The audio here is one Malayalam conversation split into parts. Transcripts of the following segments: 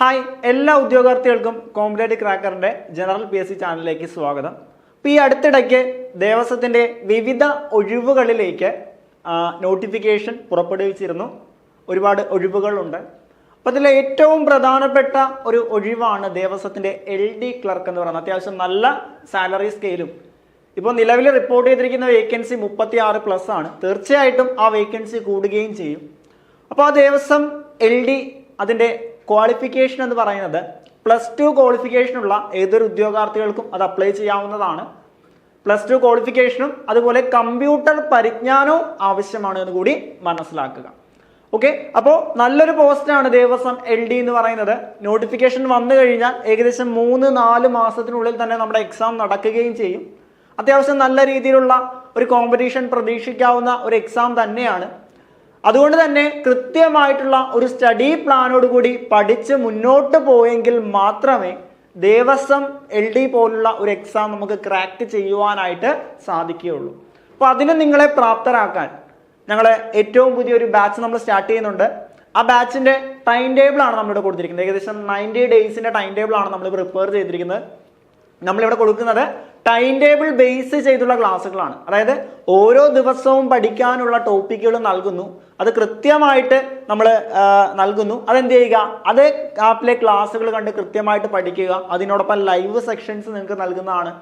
ഹായ്, എല്ലാ ഉദ്യോഗാർത്ഥികൾക്കും കോമ്പറ്റേറ്റീവ് ക്രാക്കറിന്റെ ജനറൽ PSC ചാനലിലേക്ക് സ്വാഗതം. ഇപ്പോൾ ഈ അടുത്തിടയ്ക്ക് ദേവസ്വത്തിന്റെ വിവിധ ഒഴിവുകളിലേക്ക് നോട്ടിഫിക്കേഷൻ പുറപ്പെടുവിച്ചിരുന്നു. ഒരുപാട് ഒഴിവുകളുണ്ട്. അപ്പോൾ അതിൽ ഏറ്റവും പ്രധാനപ്പെട്ട ഒരു ഒഴിവാണ് ദേവസ്വത്തിന്റെ LD ക്ലർക്ക് എന്ന് പറയുന്നത്. അത്യാവശ്യം നല്ല സാലറി സ്കെയിലും. ഇപ്പോൾ നിലവിൽ റിപ്പോർട്ട് ചെയ്തിരിക്കുന്ന വേക്കൻസി 36+ ആണ്. തീർച്ചയായിട്ടും ആ വേക്കൻസി കൂടുകയും ചെയ്യും. അപ്പോൾ ആ ദേവസ്വം LD അതിൻ്റെ ക്വാളിഫിക്കേഷൻ എന്ന് പറയുന്നത് +2 ക്വാളിഫിക്കേഷനുള്ള ഏതൊരു ഉദ്യോഗാർത്ഥികൾക്കും അത് അപ്ലൈ ചെയ്യാവുന്നതാണ്. +2 ക്വാളിഫിക്കേഷനും അതുപോലെ കമ്പ്യൂട്ടർ പരിജ്ഞാനവും ആവശ്യമാണ് എന്ന് കൂടി മനസ്സിലാക്കുക. ഓക്കെ, അപ്പോൾ നല്ലൊരു പോസ്റ്റാണ് ദേവസ്വം LD എന്ന് പറയുന്നത്. നോട്ടിഫിക്കേഷൻ വന്നു കഴിഞ്ഞാൽ ഏകദേശം 3-4 മാസത്തിനുള്ളിൽ തന്നെ നമ്മുടെ എക്സാം നടക്കുകയും ചെയ്യും. അത്യാവശ്യം നല്ല രീതിയിലുള്ള ഒരു കോമ്പറ്റീഷൻ പ്രതീക്ഷിക്കാവുന്ന ഒരു എക്സാം തന്നെയാണ്. അതുകൊണ്ട് തന്നെ കൃത്യമായിട്ടുള്ള ഒരു സ്റ്റഡി പ്ലാനോട് കൂടി പഠിച്ച് മുന്നോട്ട് പോയെങ്കിൽ മാത്രമേ ദേവസ്വം LD പോലുള്ള ഒരു എക്സാം നമുക്ക് ക്രാക്ക് ചെയ്യുവാനായിട്ട് സാധിക്കുകയുള്ളൂ. അപ്പോൾ അതിന് നിങ്ങളെ പ്രാപ്തരാക്കാൻ ഞങ്ങൾ ഏറ്റവും പുതിയൊരു ബാച്ച് നമ്മൾ സ്റ്റാർട്ട് ചെയ്യുന്നുണ്ട്. ആ ബാച്ചിന്റെ ടൈം ടേബിൾ ആണ് നമ്മളിവിടെ കൊടുത്തിരിക്കുന്നത്. ഏകദേശം 90 ഡേയ്സിന്റെ ടൈം ടേബിൾ ആണ് നമ്മൾ പ്രിപ്പയർ ചെയ്തിരിക്കുന്നത്. നമ്മളിവിടെ കൊടുക്കുന്നത് ടൈം ടേബിൾ ബേസ് ചെയ്തുള്ള ക്ലാസ്സുകളാണ്. അതായത് ഓരോ ദിവസവും പഠിക്കാനുള്ള ടോപ്പിക്കുകൾ നൽകുന്നു. അത് കൃത്യമായിട്ട് നമ്മൾ നൽകുന്നു. അതെന്ത് ചെയ്യുക, അത് ആപ്പിലെ ക്ലാസ്സുകൾ കണ്ട് കൃത്യമായിട്ട് പഠിക്കുക. അതിനോടൊപ്പം ലൈവ് സെക്ഷൻസ് നിങ്ങൾക്ക് നൽകുന്നതാണ്.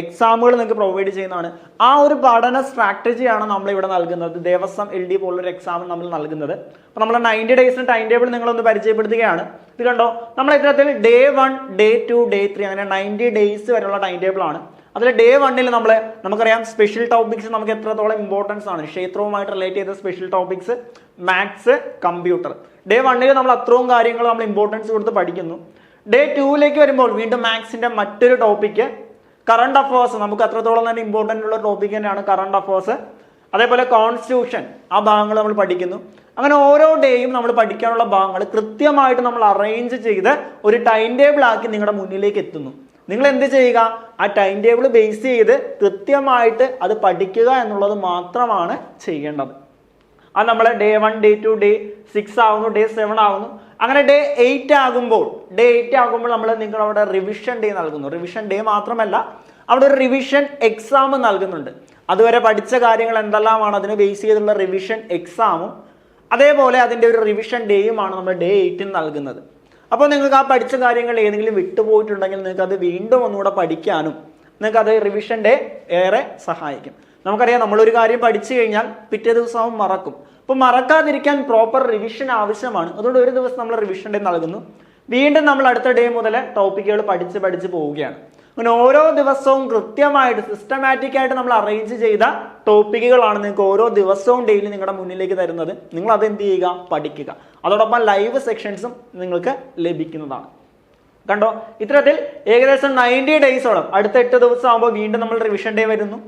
എക്സാമുകൾ നിങ്ങൾക്ക് പ്രൊവൈഡ് ചെയ്യുന്നതാണ്. ആ ഒരു പഠന സ്ട്രാറ്റജിയാണ് നമ്മളിവിടെ നൽകുന്നത്. ദേവസ്വം LD പോലുള്ളൊരു എക്സാം നമ്മൾ നൽകുന്നത്. അപ്പോൾ നമ്മൾ 90 ഡേയ്സിന് ടൈം ടേബിൾ നിങ്ങളൊന്ന് പരിചയപ്പെടുത്തുകയാണ്. ഇത് കണ്ടോ, നമ്മൾ ഇത്തരത്തിൽ Day 1, Day 2, Day 3 അങ്ങനെ 90 ഡേയ്സ് വരെയുള്ള ടൈം ടേബിൾ ആണ്. അതിൽ Day 1 നമുക്കറിയാം സ്പെഷ്യൽ ടോപ്പിക്സ് നമുക്ക് എത്രത്തോളം ഇമ്പോർട്ടൻസ് ആണ്. ക്ഷേത്രവുമായിട്ട് റിലേറ്റ് ചെയ്ത special topics, maths, computer. Day 1 നമ്മൾ അത്രയും കാര്യങ്ങൾ നമ്മൾ ഇമ്പോർട്ടൻസ് കൊടുത്ത് പഠിക്കുന്നു. Day 2 വരുമ്പോൾ വീണ്ടും മാത്സിന്റെ മറ്റൊരു ടോപ്പിക്ക് കറണ്ട് അഫേഴ്സ്, നമുക്ക് അത്രത്തോളം തന്നെ ഇമ്പോർട്ടൻ്റ് ഉള്ള ടോപ്പിക് തന്നെയാണ് കറണ്ട് അഫേഴ്സ്. അതേപോലെ കോൺസ്റ്റിറ്റ്യൂഷൻ, ആ ഭാഗങ്ങൾ നമ്മൾ പഠിക്കുന്നു. അങ്ങനെ ഓരോ ഡേയും നമ്മൾ പഠിക്കാനുള്ള ഭാഗങ്ങൾ കൃത്യമായിട്ട് നമ്മൾ അറേഞ്ച് ചെയ്ത് ഒരു ടൈം ടേബിൾ ആക്കി നിങ്ങളുടെ മുന്നിലേക്ക് എത്തുന്നു. നിങ്ങൾ എന്ത് ചെയ്യുക, ആ ടൈം ടേബിൾ ബേസ് ചെയ്ത് കൃത്യമായിട്ട് അത് പഠിക്കുക എന്നുള്ളത് മാത്രമാണ് ചെയ്യേണ്ടത്. അത് നമ്മൾ Day 1, Day 2, Day 6 ആകുന്നു, Day 7 ആകുന്നു. അങ്ങനെ Day 8 ആകുമ്പോൾ നമ്മൾ നിങ്ങളവിടെ റിവിഷൻ ഡേ നൽകുന്നു. റിവിഷൻ ഡേ മാത്രമല്ല, അവിടെ ഒരു റിവിഷൻ എക്സാം നൽകുന്നുണ്ട്. അതുവരെ പഠിച്ച കാര്യങ്ങൾ എന്തെല്ലാമാണ് അതിനെ ബേസ് ചെയ്തുള്ള റിവിഷൻ എക്സാമും അതേപോലെ അതിൻ്റെ ഒരു റിവിഷൻ ഡേയുമാണ് നമ്മൾ Day 8 നൽകുന്നത്. അപ്പോൾ നിങ്ങൾക്ക് ആ പഠിച്ച കാര്യങ്ങൾ ഏതെങ്കിലും വിട്ടുപോയിട്ടുണ്ടെങ്കിൽ നിങ്ങൾക്ക് അത് വീണ്ടും ഒന്നുകൂടെ പഠിക്കാനും നിങ്ങൾക്ക് അത് റിവിഷൻ ഡേ ഏറെ സഹായിക്കും. നമുക്കറിയാം, നമ്മളൊരു കാര്യം പഠിച്ചു കഴിഞ്ഞാൽ പിറ്റേ ദിവസവും മറക്കും. അപ്പോൾ മറക്കാതിരിക്കാൻ പ്രോപ്പർ റിവിഷൻ ആവശ്യമാണ്. അതുകൊണ്ട് ഒരു ദിവസം നമ്മൾ റിവിഷൻ ഡേ നൽകുന്നു. വീണ്ടും നമ്മൾ അടുത്ത ഡേ മുതൽ ടോപ്പിക്കുകൾ പഠിച്ച് പോവുകയാണ്. അങ്ങനെ ഓരോ ദിവസവും കൃത്യമായിട്ട് സിസ്റ്റമാറ്റിക് ആയിട്ട് നമ്മൾ അറേഞ്ച് ചെയ്ത ടോപ്പിക്കുകളാണ് നിങ്ങൾക്ക് ഓരോ ദിവസവും ഡെയിലി നിങ്ങളുടെ മുന്നിലേക്ക് തരുന്നത്. നിങ്ങൾ അത് എന്ത് ചെയ്യുക, പഠിക്കുക. അതോടൊപ്പം ലൈവ് സെക്ഷൻസും നിങ്ങൾക്ക് ലഭിക്കുന്നതാണ്. കണ്ടോ, ഇത്തരത്തിൽ ഏകദേശം 90 ഡേയ്സോളം അടുത്ത 8 ദിവസം ആകുമ്പോൾ വീണ്ടും നമ്മൾ റിവിഷൻ ഡേ വരുന്നു.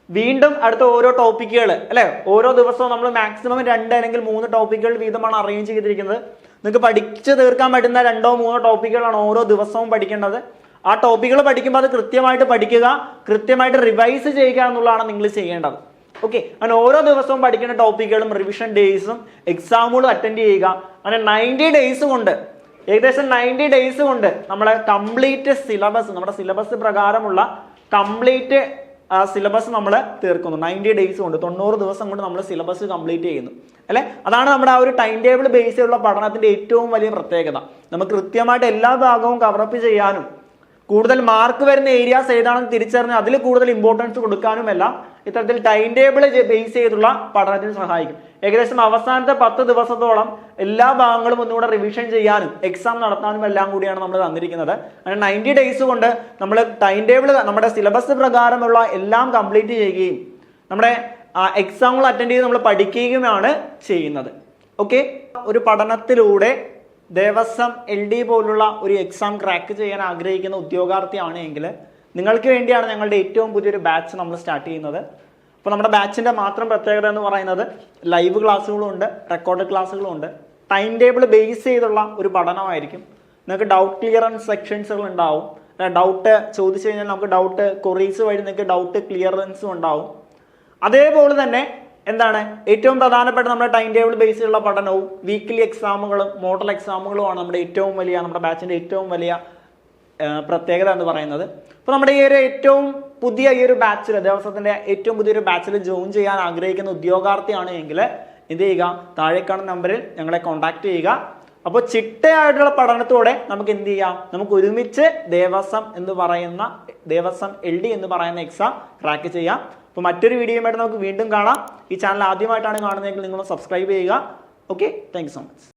വീണ്ടും അടുത്ത ഓരോ ടോപ്പിക്കുകൾ അല്ലെ, ഓരോ ദിവസവും നമ്മൾ മാക്സിമം 2 അല്ലെങ്കിൽ 3 ടോപ്പിക്കുകൾ വീതമാണ് അറേഞ്ച് ചെയ്തിരിക്കുന്നത്. നിങ്ങൾക്ക് പഠിച്ചു തീർക്കാൻ പറ്റുന്ന 2-3 ടോപ്പിക്കുകളാണ് ഓരോ ദിവസവും പഠിക്കേണ്ടത്. ആ ടോപ്പിക്കുകൾ പഠിക്കുമ്പോൾ അത് കൃത്യമായിട്ട് പഠിക്കുക, കൃത്യമായിട്ട് റിവൈസ് ചെയ്യുക എന്നുള്ളതാണ് നിങ്ങൾ ചെയ്യേണ്ടത്. ഓക്കെ, അങ്ങനെ ഓരോ ദിവസവും പഠിക്കുന്ന ടോപ്പിക്കുകളും റിവിഷൻ ഡേയ്സും എക്സാമുകളും അറ്റൻഡ് ചെയ്യുക. അങ്ങനെ 90 ഡേയ്സ് കൊണ്ട്, ഏകദേശം 90 ഡേയ്സ് കൊണ്ട് നമ്മളെ കംപ്ലീറ്റ് സിലബസ്, നമ്മുടെ സിലബസ് പ്രകാരമുള്ള കംപ്ലീറ്റ് സിലബസ് നമ്മൾ തീർക്കുന്നു. 90 ഡേയ്സ് കൊണ്ട്, 90 ദിവസം കൊണ്ട് നമ്മൾ സിലബസ് കംപ്ലീറ്റ് ചെയ്യുന്നു അല്ലെ. അതാണ് നമ്മുടെ ആ ഒരു ടൈം ടേബിൾ ബേസ് ചെയ്തുള്ള പഠനത്തിന്റെ ഏറ്റവും വലിയ പ്രത്യേകത. നമുക്ക് കൃത്യമായിട്ട് എല്ലാ ഭാഗവും കവറപ്പ് ചെയ്യാനും കൂടുതൽ മാർക്ക് വരുന്ന ഏരിയാസ് ഏതാണെന്ന് തിരിച്ചറിഞ്ഞ് അതിൽ കൂടുതൽ ഇമ്പോർട്ടൻസ് കൊടുക്കാനും എല്ലാം ഇത്തരത്തിൽ ടൈം ടേബിൾ ബേസ് ചെയ്തുള്ള പഠനത്തിന് സഹായിക്കും. ഏകദേശം അവസാനത്തെ 10 ദിവസത്തോളം എല്ലാ ഭാഗങ്ങളും ഒന്നുകൂടെ റിവിഷൻ ചെയ്യാനും എക്സാം നടത്താനും എല്ലാം കൂടിയാണ് നമ്മൾ തന്നിരിക്കുന്നത്. അങ്ങനെ 90 ഡേയ്സ് കൊണ്ട് നമ്മൾ ടൈം ടേബിൾ, നമ്മുടെ സിലബസ് പ്രകാരമുള്ള എല്ലാം കംപ്ലീറ്റ് ചെയ്യുകയും നമ്മുടെ എക്സാമുകൾ അറ്റൻഡ് ചെയ്ത് നമ്മൾ പഠിക്കുകയുമാണ് ചെയ്യുന്നത്. ഓക്കെ, ഒരു പഠനത്തിലൂടെ ദേവസ്വം LD പോലുള്ള ഒരു എക്സാം ക്രാക്ക് ചെയ്യാൻ ആഗ്രഹിക്കുന്ന ഉദ്യോഗാർത്ഥിയാണ് എങ്കിൽ നിങ്ങൾക്ക് വേണ്ടിയാണ് ഞങ്ങളുടെ ഏറ്റവും പുതിയൊരു ബാച്ച് നമ്മൾ സ്റ്റാർട്ട് ചെയ്യുന്നത്. അപ്പോൾ നമ്മുടെ ബാച്ചിൻ്റെ മാത്രം പ്രത്യേകത എന്ന് പറയുന്നത് ലൈവ് ക്ലാസ്സുകളും ഉണ്ട്, റെക്കോർഡ് ക്ലാസ്സുകളും ഉണ്ട്. ടൈം ടേബിൾ ബേസ് ചെയ്തുള്ള ഒരു പഠനമായിരിക്കും. നിങ്ങൾക്ക് ഡൗട്ട് ക്ലിയറൻസ് സെക്ഷൻസുകൾ ഉണ്ടാവും. ഡൗട്ട് ചോദിച്ചു കഴിഞ്ഞാൽ നമുക്ക് ഡൗട്ട് ക്വറീസ് വഴി നിങ്ങൾക്ക് ഡൗട്ട് ക്ലിയറൻസും ഉണ്ടാവും. അതേപോലെ തന്നെ എന്താണ് ഏറ്റവും പ്രധാനപ്പെട്ട നമ്മുടെ ടൈം ടേബിൾ ബേസിലുള്ള പഠനവും വീക്ക്ലി എക്സാമുകളും മോഡൽ എക്സാമുകളുമാണ് നമ്മുടെ ബാച്ചിന്റെ ഏറ്റവും വലിയ പ്രത്യേകത എന്ന് പറയുന്നത്. അപ്പോൾ നമ്മുടെ ഈ ഒരു ഏറ്റവും പുതിയ ഈ ഒരു ബാച്ചിൽ, ദിവസത്തിന്റെ ഏറ്റവും പുതിയൊരു ബാച്ചിൽ ജോയിൻ ചെയ്യാൻ ആഗ്രഹിക്കുന്ന ഉദ്യോഗാർത്ഥിയാണ് എങ്കിൽ എന്ത് ചെയ്യുക, താഴെ കാണുന്ന നമ്പറിൽ ഞങ്ങളെ കോൺടാക്ട് ചെയ്യുക. അപ്പോൾ ചിട്ടയായിട്ടുള്ള പഠനത്തോടെ നമുക്ക് എന്ത് ചെയ്യാം, നമുക്ക് ഒരുമിച്ച് ദേവസ്വം LD എന്ന് പറയുന്ന എക്സാം ക്രാക്ക് ചെയ്യാം. അപ്പോൾ മറ്റൊരു വീഡിയോയുമായിട്ട് നമുക്ക് വീണ്ടും കാണാം. ഈ ചാനൽ ആദ്യമായിട്ടാണ് കാണുന്നതെങ്കിൽ നിങ്ങൾ സബ്സ്ക്രൈബ് ചെയ്യുക. Okay, thank you so much.